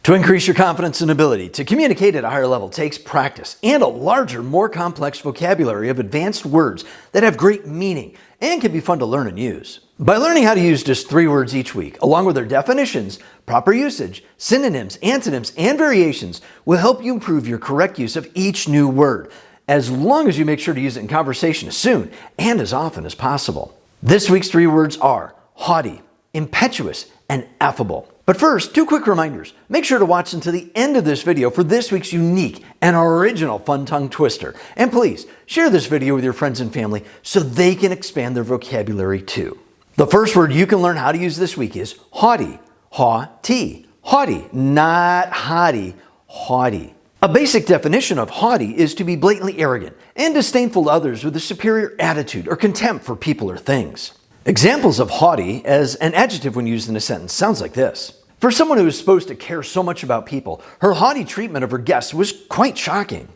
To increase your confidence and ability to communicate at a higher level takes practice and a larger, more complex vocabulary of advanced words that have great meaning and can be fun to learn and use. By learning how to use just 3 words each week, along with their definitions, proper usage, synonyms, antonyms, and variations, will help you improve your correct use of each new word, as long as you make sure to use it in conversation as soon and as often as possible. This week's 3 words are haughty, impetuous, and affable. But first, 2 quick reminders. Make sure to watch until the end of this video for this week's unique and original fun tongue twister. And please, share this video with your friends and family so they can expand their vocabulary too. The first word you can learn how to use this week is haughty. Haughty. Haughty, not haughty. Haughty. A basic definition of haughty is to be blatantly arrogant and disdainful to others with a superior attitude or contempt for people or things. Examples of haughty as an adjective when used in a sentence sounds like this. For someone who is supposed to care so much about people, her haughty treatment of her guests was quite shocking.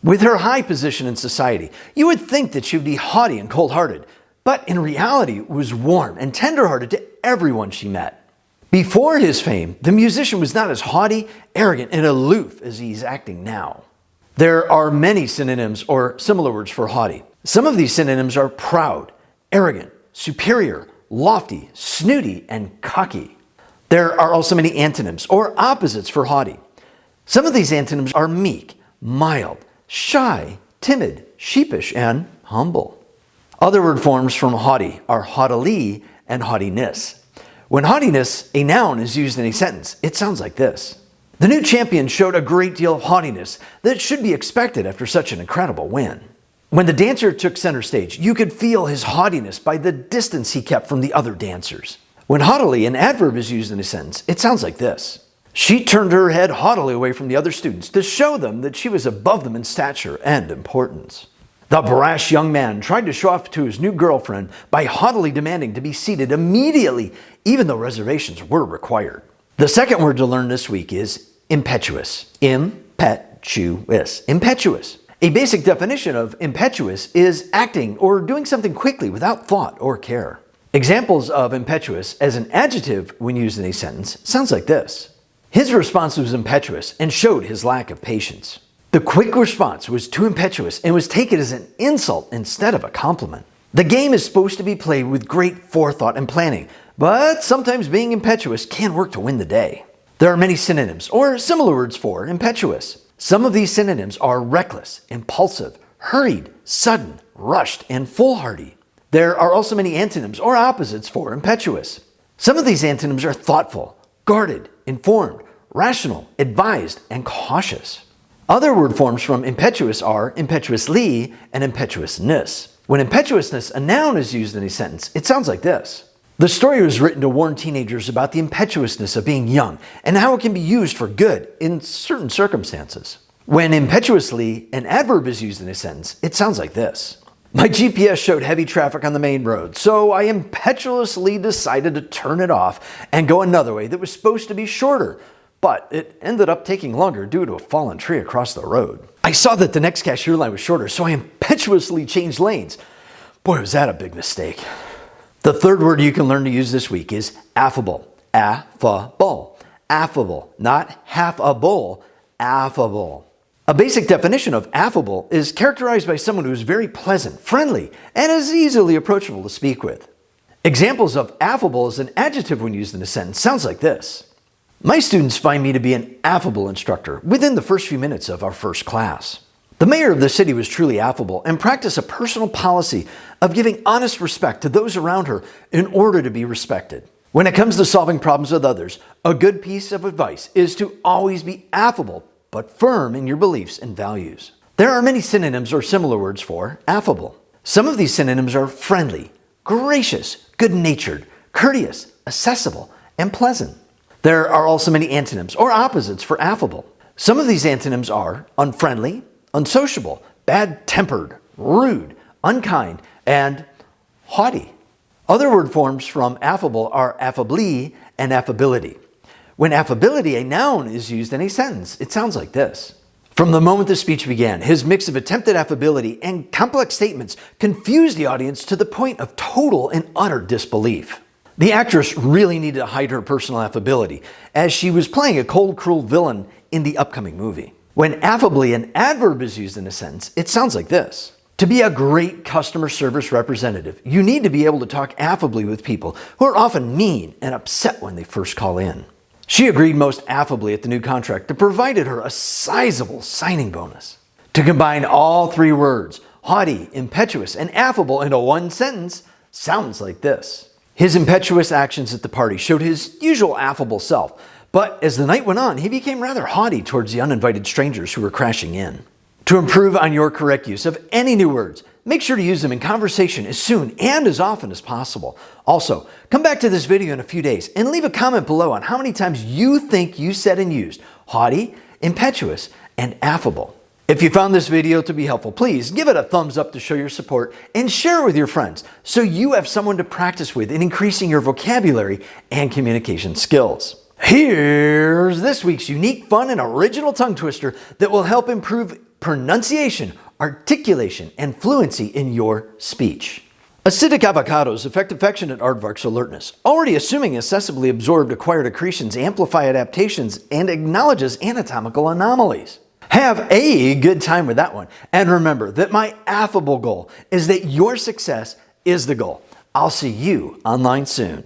With her high position in society, you would think that she would be haughty and cold-hearted, but in reality was warm and tender-hearted to everyone she met. Before his fame, the musician was not as haughty, arrogant, and aloof as he's acting now. There are many synonyms or similar words for haughty. Some of these synonyms are proud, arrogant, superior, lofty, snooty, and cocky. There are also many antonyms or opposites for haughty. Some of these antonyms are meek, mild, shy, timid, sheepish, and humble. Other word forms from haughty are haughtily and haughtiness. When haughtiness, a noun, is used in a sentence, it sounds like this. The new champion showed a great deal of haughtiness that should be expected after such an incredible win. When the dancer took center stage, you could feel his haughtiness by the distance he kept from the other dancers. When haughtily, an adverb, is used in a sentence, it sounds like this. She turned her head haughtily away from the other students to show them that she was above them in stature and importance. The brash young man tried to show off to his new girlfriend by haughtily demanding to be seated immediately, even though reservations were required. The second word to learn this week is impetuous. Impetuous. Impetuous. A basic definition of impetuous is acting or doing something quickly without thought or care. Examples of impetuous as an adjective when used in a sentence sounds like this. His response was impetuous and showed his lack of patience. The quick response was too impetuous and was taken as an insult instead of a compliment. The game is supposed to be played with great forethought and planning, but sometimes being impetuous can work to win the day. There are many synonyms or similar words for impetuous. Some of these synonyms are reckless, impulsive, hurried, sudden, rushed, and foolhardy. There are also many antonyms or opposites for impetuous. Some of these antonyms are thoughtful, guarded, informed, rational, advised, and cautious. Other word forms from impetuous are impetuously and impetuousness. When impetuousness, a noun, is used in a sentence, it sounds like this. The story was written to warn teenagers about the impetuousness of being young and how it can be used for good in certain circumstances. When impetuously, an adverb, is used in a sentence, it sounds like this. My GPS showed heavy traffic on the main road, so I impetuously decided to turn it off and go another way that was supposed to be shorter, but it ended up taking longer due to a fallen tree across the road. I saw that the next cashier line was shorter, so I impetuously changed lanes. Boy, was that a big mistake. The third word you can learn to use this week is affable. Affable. Affable, not half a bowl, affable. A basic definition of affable is characterized by someone who is very pleasant, friendly, and is easily approachable to speak with. Examples of affable as an adjective when used in a sentence sounds like this. My students find me to be an affable instructor within the first few minutes of our first class. The mayor of the city was truly affable and practiced a personal policy of giving honest respect to those around her in order to be respected. When it comes to solving problems with others, a good piece of advice is to always be affable but firm in your beliefs and values. There are many synonyms or similar words for affable. Some of these synonyms are friendly, gracious, good-natured, courteous, accessible, and pleasant. There are also many antonyms or opposites for affable. Some of these antonyms are unfriendly, unsociable, bad-tempered, rude, unkind, and haughty. Other word forms from affable are affably and affability. When affability, a noun, is used in a sentence, it sounds like this. From the moment the speech began, his mix of attempted affability and complex statements confused the audience to the point of total and utter disbelief. The actress really needed to hide her personal affability, as she was playing a cold, cruel villain in the upcoming movie. When affably an adverb is used in a sentence, it sounds like this. To be a great customer service representative, you need to be able to talk affably with people who are often mean and upset when they first call in. She agreed most affably at the new contract that provided her a sizable signing bonus. To combine all three words, haughty, impetuous, and affable, into one sentence sounds like this. His impetuous actions at the party showed his usual affable self, but as the night went on, he became rather haughty towards the uninvited strangers who were crashing in. To improve on your correct use of any new words, make sure to use them in conversation as soon and as often as possible. Also, come back to this video in a few days and leave a comment below on how many times you think you said and used haughty, impetuous, and affable. If you found this video to be helpful, please give it a thumbs up to show your support and share it with your friends so you have someone to practice with in increasing your vocabulary and communication skills. Here's this week's unique, fun, and original tongue twister that will help improve pronunciation, articulation, and fluency in your speech. Acidic avocados affect affectionate aardvark's alertness, already assuming accessibly absorbed acquired accretions, amplify adaptations, and acknowledges anatomical anomalies. Have a good time with that one. And remember that my affable goal is that your success is the goal. I'll see you online soon.